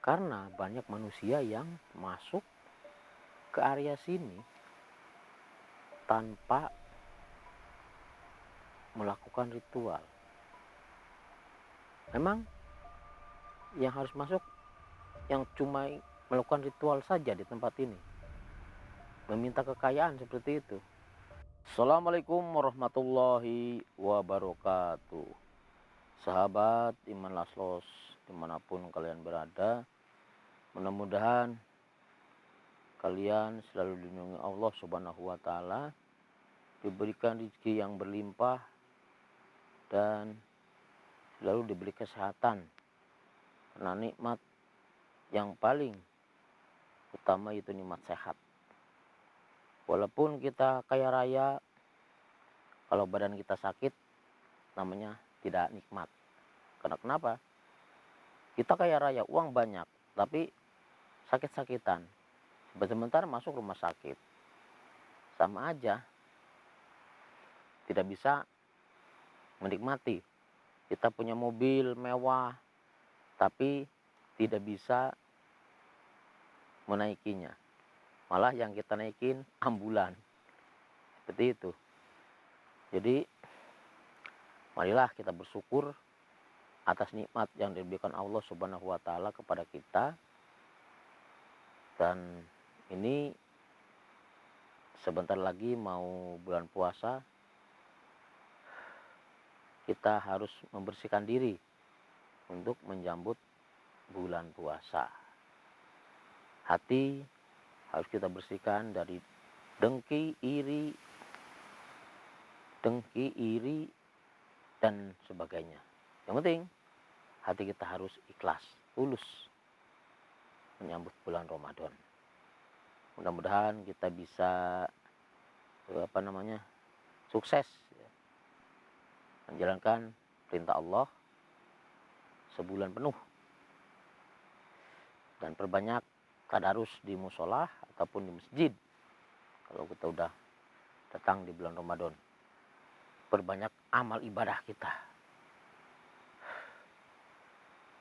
Karena banyak manusia yang masuk ke area sini tanpa melakukan ritual. Memang yang harus masuk yang cuma melakukan ritual saja di tempat ini, meminta kekayaan seperti itu. Assalamualaikum warahmatullahi wabarakatuh. Sahabat Iman Laslos dimanapun kalian berada, mudah-mudahan kalian selalu dilindungi Allah Subhanahu wa Ta'ala, diberikan rezeki yang berlimpah, dan selalu diberi kesehatan. Karena nikmat yang paling utama itu nikmat sehat. Walaupun kita kaya raya, kalau badan kita sakit namanya tidak nikmat. Karena kenapa? Kita kaya raya, uang banyak, tapi sakit-sakitan. Sebentar masuk rumah sakit. Sama aja, tidak bisa menikmati. Kita punya mobil mewah, tapi tidak bisa menaikinya. Malah yang kita naikin ambulan. Seperti itu. Jadi marilah kita bersyukur atas nikmat yang diberikan Allah Subhanahu wa Ta'ala kepada kita. Dan ini sebentar lagi mau bulan puasa, kita harus membersihkan diri untuk menjambut bulan puasa. Hati harus kita bersihkan dari dengki, iri, dan sebagainya. Yang penting hati kita harus ikhlas, tulus menyambut bulan Ramadan. Mudah-mudahan kita bisa sukses ya, menjalankan perintah Allah sebulan penuh, dan perbanyak tadarus di musola ataupun di masjid. Kalau kita udah datang di bulan Ramadan, perbanyak amal ibadah kita.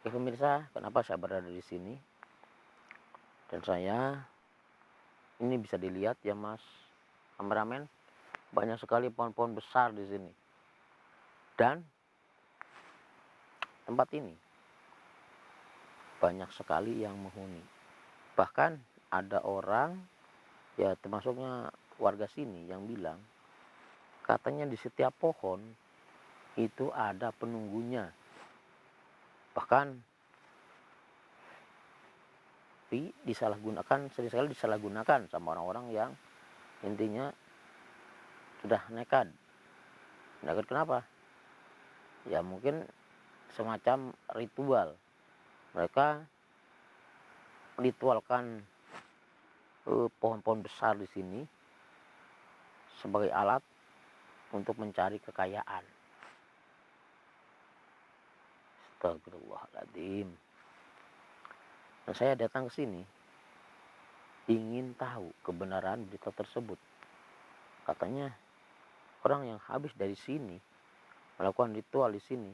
Oke pemirsa, kenapa saya berada di sini? Dan saya ini bisa dilihat ya Mas kameramen, banyak sekali pohon-pohon besar di sini. Dan tempat ini banyak sekali yang menghuni. Bahkan ada orang, ya termasuknya warga sini, yang bilang katanya di setiap pohon itu ada penunggunya. Bahkan sering sekali disalahgunakan sama orang-orang yang intinya sudah nekat. Nekat kenapa? Ya mungkin semacam ritual. Mereka ritualkan pohon-pohon besar di sini sebagai alat untuk mencari kekayaan. Astagfirullahaladzim. Dan saya datang ke sini ingin tahu kebenaran berita tersebut. Katanya orang yang habis dari sini melakukan ritual di sini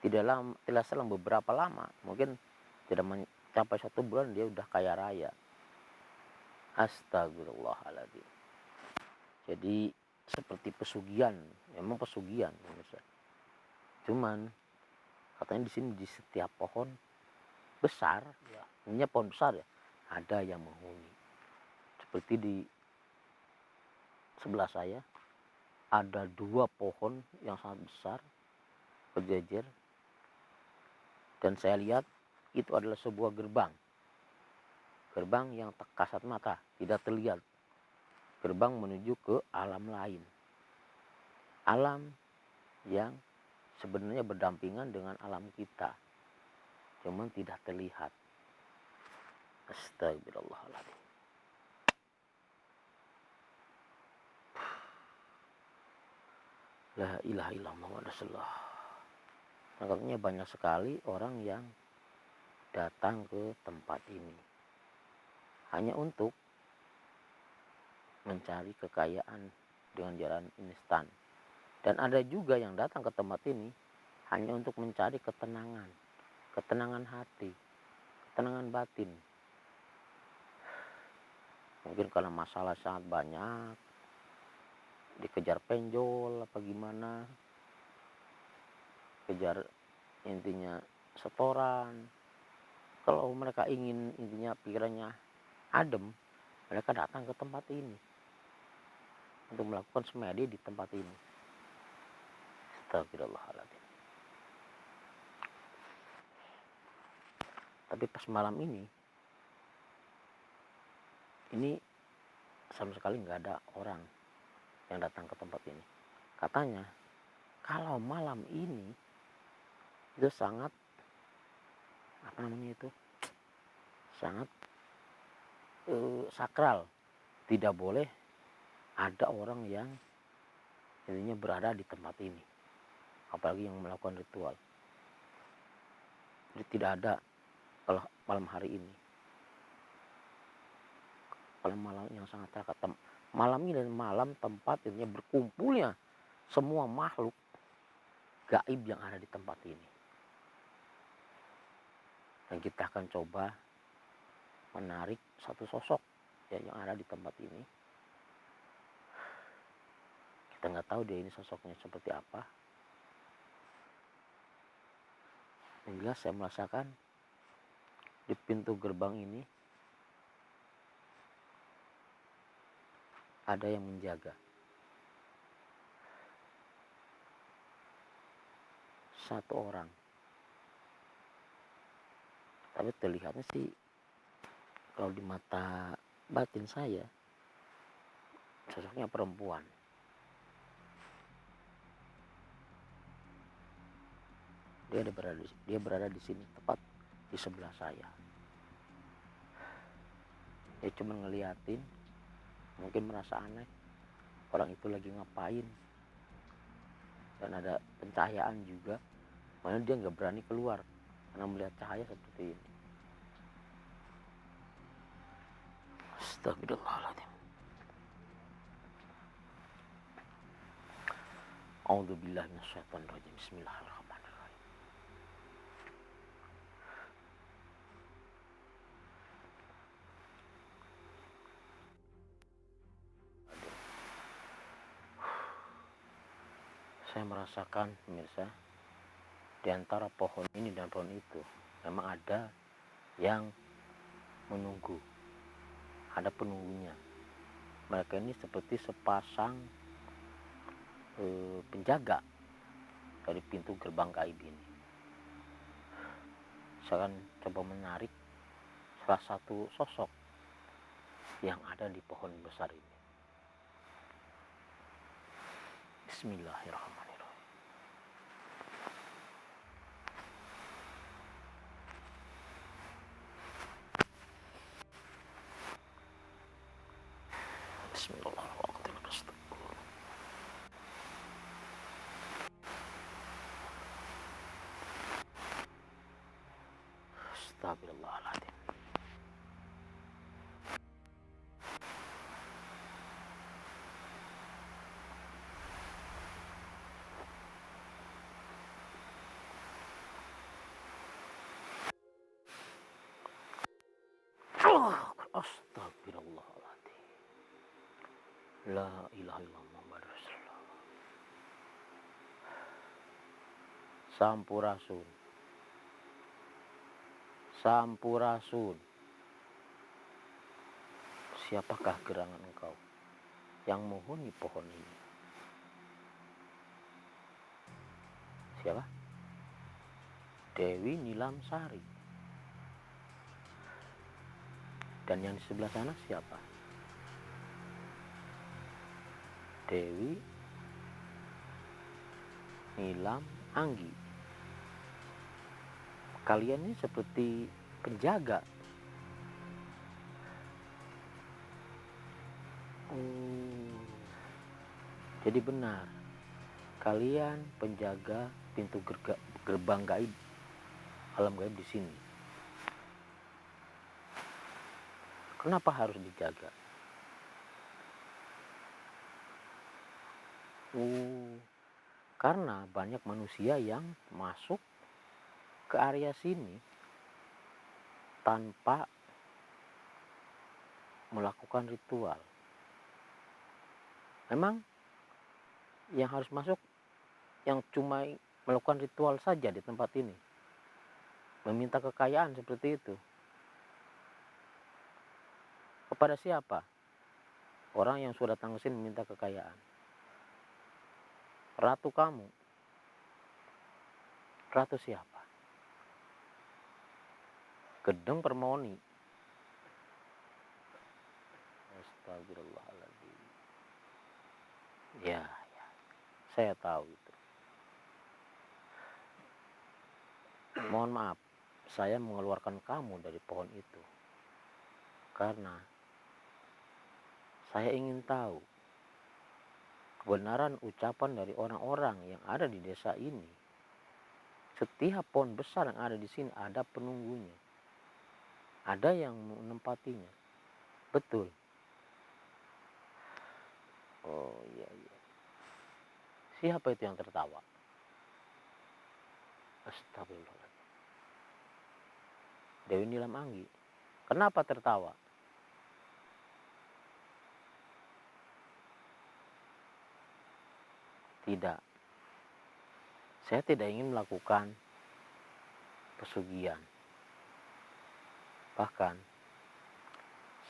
tidak selang beberapa lama, mungkin tidak mencapai 1 bulan dia udah kaya raya. Astagfirullahaladzim. Jadi seperti pesugihan, memang pesugihan pemirsa. Cuman katanya di sini di setiap pohon besar, ya, ini pohon besar ya, ada yang menghuni. Seperti di sebelah saya ada 2 pohon yang sangat besar berjejer, dan saya lihat itu adalah sebuah gerbang yang tak kasat mata, tidak terlihat. Gerbang menuju ke alam lain, alam yang sebenarnya berdampingan dengan alam kita, cuman tidak terlihat. Astagfirullahaladzim. La ilaha illallah Muhammad Rasulullah. Katanya banyak sekali orang yang datang ke tempat ini hanya untuk mencari kekayaan dengan jalan instan. Dan ada juga yang datang ke tempat ini hanya untuk mencari ketenangan hati, ketenangan batin. Mungkin karena masalah sangat banyak, dikejar penjol apa gimana, kejar intinya setoran. Kalau mereka ingin intinya pikirannya adem, mereka datang ke tempat ini untuk melakukan semedi di tempat ini. Astagfirullahaladzim. Tapi pas malam ini sama sekali nggak ada orang yang datang ke tempat ini. Katanya kalau malam ini itu sangat sangat sakral, tidak boleh ada orang yang intinya berada di tempat ini, apalagi yang melakukan ritual. Jadi tidak ada kalau malam hari ini, kalau malam yang sangat sakral. Malam ini dan malam tempat intinya berkumpulnya semua makhluk gaib yang ada di tempat ini. Dan kita akan coba menarik satu sosok ya, yang ada di tempat ini. Kita nggak tahu dia ini sosoknya seperti apa. Yang jelas saya merasakan di pintu gerbang ini ada yang menjaga. Satu orang. Tapi terlihatnya sih kalau di mata batin saya sosoknya perempuan. Dia berada di sini tepat di sebelah saya. Dia cuma ngeliatin, mungkin merasa aneh orang itu lagi ngapain, dan ada pencahayaan juga, makanya dia nggak berani keluar karena melihat cahaya seperti ini. Astagfirullahaladzim. A'udzubillahi minasyaitonirrajim. Bismillahirrahmanirrahim. Saya merasakan pemirsa, di antara pohon ini dan pohon itu memang ada yang menunggu, ada penunggunya. Mereka ini seperti sepasang penjaga dari pintu gerbang gaib ini. Saya akan coba menarik salah satu sosok yang ada di pohon besar ini. Bismillahirrahmanirrahim. Bismillahirrahmanirrahim. Astagfirullahaladzim. Astagfirullahaladzim. La ilaha illallah Muhammadur Rasulullah. Sampurasun. Sampurasun. Siapakah gerangan engkau yang menghuni pohon ini? Siapa? Dewi Nilamsari. Dan yang di sebelah sana siapa? Dewi Nilam Anggi. Kalian ini seperti penjaga. Jadi benar, kalian penjaga pintu gerbang gaib, alam gaib di sini. Kenapa harus dijaga? Karena banyak manusia yang masuk ke area sini tanpa melakukan ritual. Memang yang harus masuk yang cuma melakukan ritual saja di tempat ini, meminta kekayaan seperti itu. Kepada siapa? Orang yang sudah datang ke sini meminta kekayaan. Ratu kamu. Ratu siapa? Gedeng Permoni. Astagfirullahaladzim. Ya, saya tahu itu. Mohon maaf, saya mengeluarkan kamu dari pohon itu karena saya ingin tahu kebenaran ucapan dari orang-orang yang ada di desa ini. Setiap pohon besar yang ada di sini ada penunggunya, ada yang menempatinya. Betul. Oh iya. Siapa itu yang tertawa? Astagfirullahaladzim. Dewi Nilam Anggi. Kenapa tertawa? Tidak. Saya tidak ingin melakukan pesugihan. Bahkan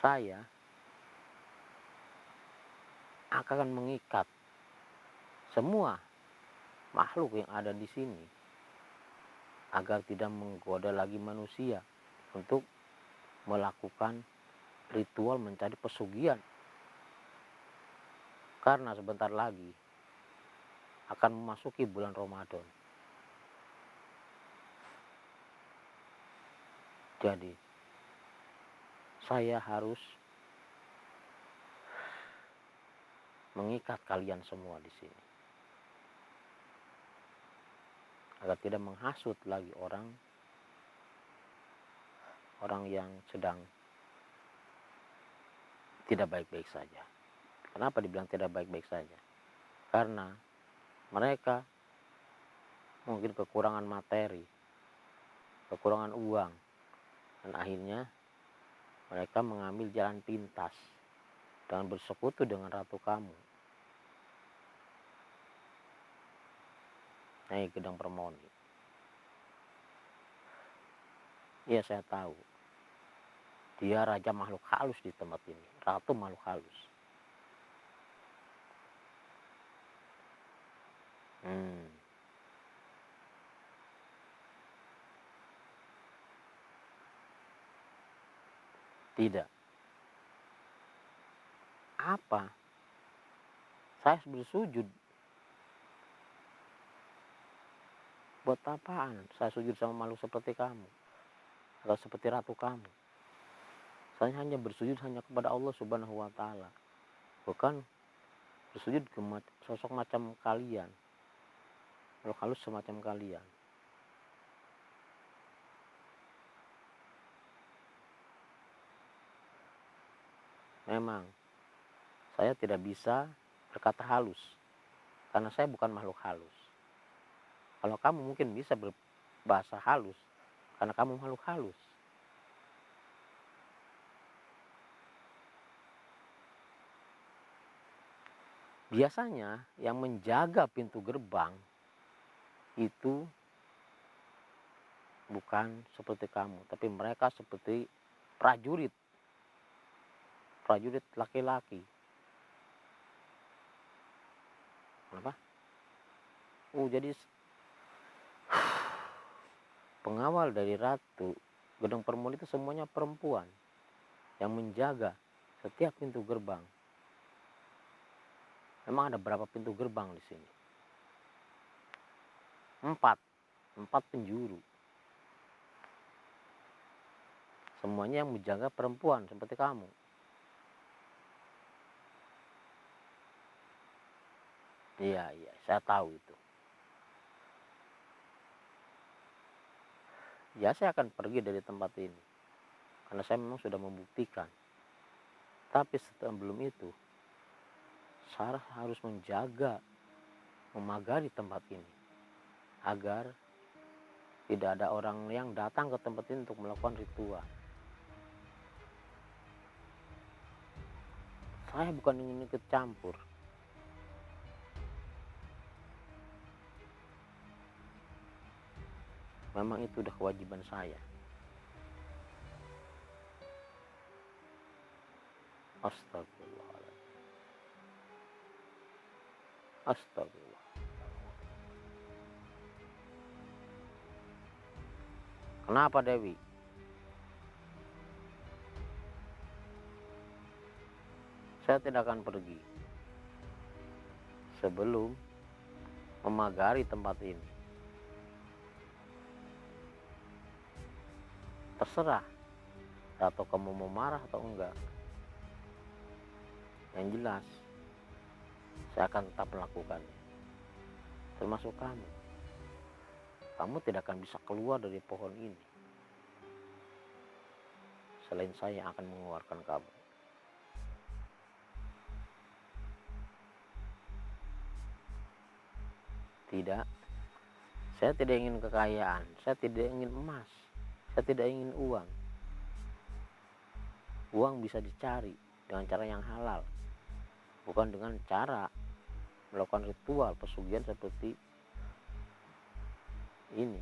saya akan mengikat semua makhluk yang ada di sini agar tidak menggoda lagi manusia untuk melakukan ritual mencari pesugihan. Karena sebentar lagi akan memasuki bulan Ramadan. Jadi saya harus mengikat kalian semua di sini agar tidak menghasut lagi orang yang sedang tidak baik-baik saja. Kenapa dibilang tidak baik-baik saja? Karena mereka mungkin kekurangan materi, kekurangan uang, dan akhirnya mereka mengambil jalan pintas dengan bersekutu dengan ratu kamu, Nyai Gedeng Permoni. Iya, saya tahu. Dia raja makhluk halus di tempat ini, ratu makhluk halus. Tidak. Apa? Saya bersujud. Buat apaan saya sujud sama makhluk seperti kamu atau seperti ratu kamu? Saya hanya bersujud hanya kepada Allah Subhanahu wa Ta'ala, bukan bersujud ke sosok macam kalian, makhluk halus semacam kalian. Memang saya tidak bisa berkata halus karena saya bukan makhluk halus. Kalau kamu mungkin bisa berbahasa halus karena kamu makhluk halus. Biasanya yang menjaga pintu gerbang itu bukan seperti kamu, tapi mereka seperti prajurit laki-laki. Kenapa? Jadi pengawal dari Ratu Gedeng Permoni itu semuanya perempuan yang menjaga setiap pintu gerbang. Memang ada berapa pintu gerbang di sini? 4 penjuru. Semuanya yang menjaga perempuan seperti kamu. Iya, saya tahu itu. Ya, saya akan pergi dari tempat ini karena saya memang sudah membuktikan. Tapi sebelum itu, saya harus menjaga, memagari tempat ini agar tidak ada orang yang datang ke tempat ini untuk melakukan ritual. Saya bukan ingin ikut campur. Memang itu udah kewajiban saya. Astagfirullahaladzim. Astagfirullah. Kenapa Dewi? Saya tidak akan pergi sebelum memagari tempat ini. Terserah, atau kamu mau marah atau enggak. Yang jelas, saya akan tetap melakukannya. Termasuk kamu. Kamu tidak akan bisa keluar dari pohon ini selain saya yang akan mengeluarkan kamu. Tidak, saya tidak ingin kekayaan, saya tidak ingin emas, saya tidak ingin uang. Uang bisa dicari dengan cara yang halal, bukan dengan cara melakukan ritual pesugihan seperti ini.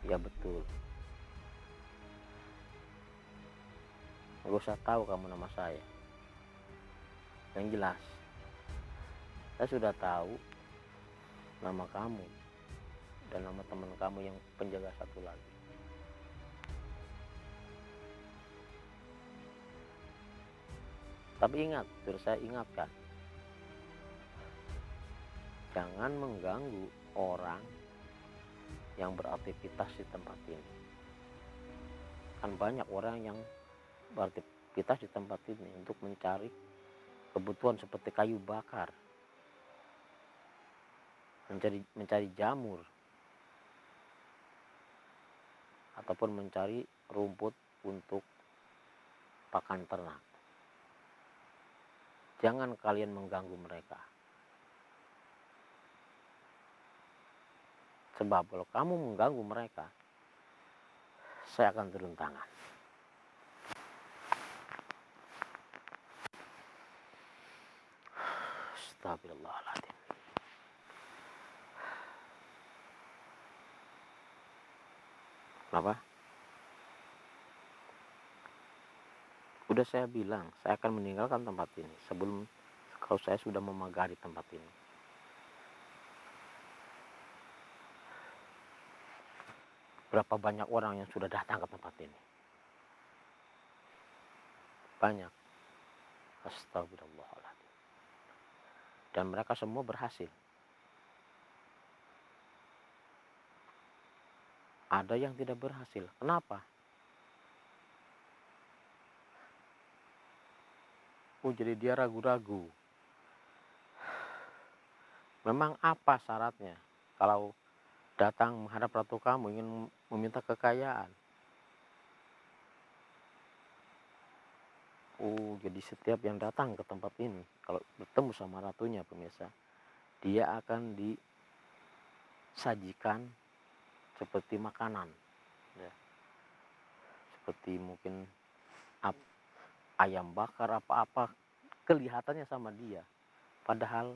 Ya betul. Gak usah tahu kamu nama saya. Yang jelas, saya sudah tahu nama kamu dan nama teman kamu yang penjaga satu lagi. Tapi ingat, terus saya ingatkan, jangan mengganggu orang yang beraktivitas di tempat ini. Kan banyak orang yang beraktivitas di tempat ini untuk mencari kebutuhan seperti kayu bakar, mencari jamur, ataupun mencari rumput untuk pakan ternak. Jangan kalian mengganggu mereka. Sebab kalau kamu mengganggu mereka, saya akan turun tangan. Astagfirullahaladzim. Kenapa? Udah saya bilang, saya akan meninggalkan tempat ini sebelum kalau saya sudah memagari tempat ini. Berapa banyak orang yang sudah datang ke tempat ini? Banyak. Astagfirullahaladzim. Dan mereka semua berhasil. Ada yang tidak berhasil. Kenapa? Jadi dia ragu-ragu. Memang apa syaratnya kalau datang menghadap ratu kamu ingin meminta kekayaan? Jadi setiap yang datang ke tempat ini kalau bertemu sama ratunya, pemirsa, dia akan disajikan seperti makanan, ya. Seperti mungkin ayam bakar apa-apa, kelihatannya sama dia. Padahal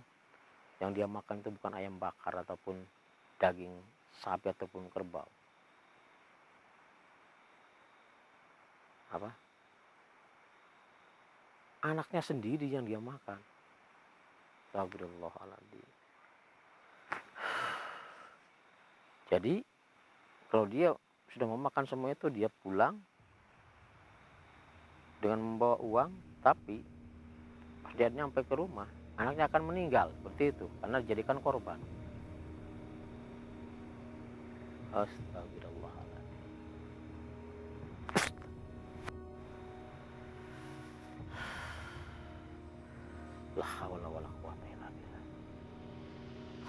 yang dia makan itu bukan ayam bakar ataupun daging sapi ataupun kerbau. Apa? Anaknya sendiri yang dia makan. Astagfirullahaladzim. Jadi kalau dia sudah memakan semua itu, dia pulang dengan membawa uang, tapi pas dia nyampe ke rumah, anaknya akan meninggal seperti itu karena dijadikan korban. Astagfirullahaladzim. La haula wala quwata illa billah.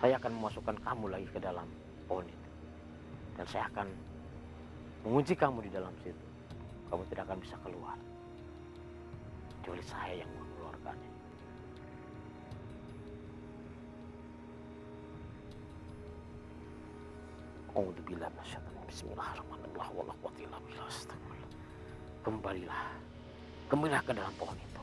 Saya akan memasukkan kamu lagi ke dalam pohon itu, dan saya akan mengunci kamu di dalam situ. Kamu tidak akan bisa keluar kecuali saya yang mengeluarkannya. A'udzubillahi minasyaitonir bismillahirrahmanirrahim. La haula wala quwwata illa billah. Astagfirullah. Kembalilah, kembalilah ke dalam pohon itu.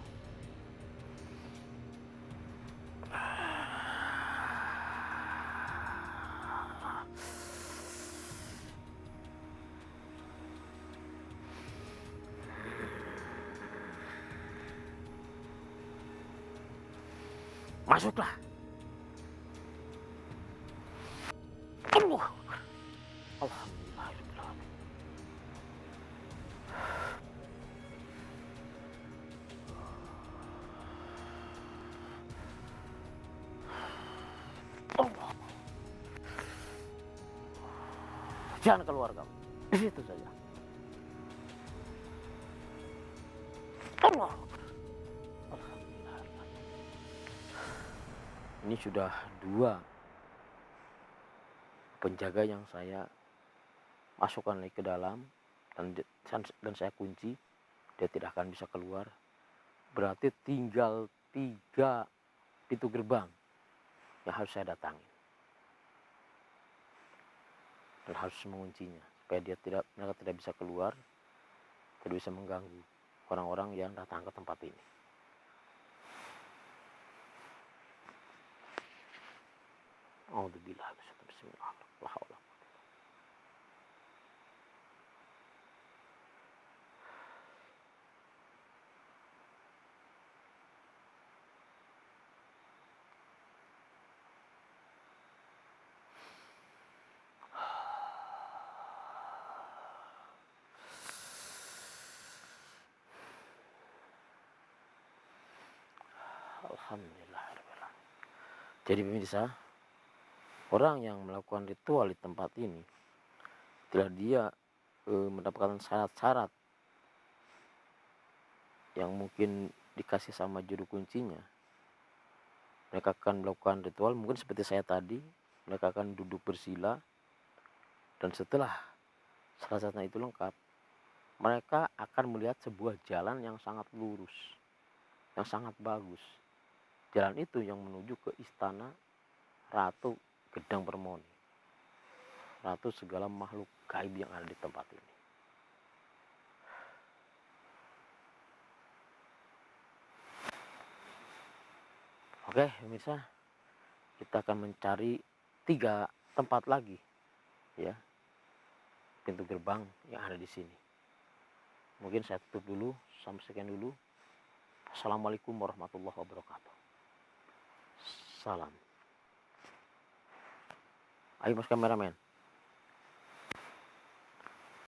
Masuklah. Allah. Alhamdulillahirabbil alamin. Allah. Jangan keluar kamu. Di situ saja. Allah. Alhamdulillah. Ini sudah 2 penjaga yang saya masukkan lagi ke dalam dan saya kunci. Dia tidak akan bisa keluar. Berarti tinggal 3 pintu gerbang yang harus saya datangi dan harus menguncinya supaya mereka tidak bisa keluar, tidak bisa mengganggu orang-orang yang datang ke tempat ini. A'udzubillahi bismillahirrahmanirrahim. Alhamdulillah. Jadi pemirsa, orang yang melakukan ritual di tempat ini, setelah dia mendapatkan syarat-syarat yang mungkin dikasih sama juru kuncinya, mereka akan melakukan ritual mungkin seperti saya tadi. Mereka akan duduk bersila, dan setelah syarat-syaratnya itu lengkap, mereka akan melihat sebuah jalan yang sangat lurus, yang sangat bagus. Jalan itu yang menuju ke istana Ratu Gedang Permoni, ratu segala makhluk gaib yang ada di tempat ini. Oke pemirsa, kita akan mencari 3 tempat lagi ya, pintu gerbang yang ada di sini. Mungkin saya tutup dulu, sampai sekian dulu. Assalamualaikum warahmatullahi wabarakatuh. Salam. Ayo mas kameramen.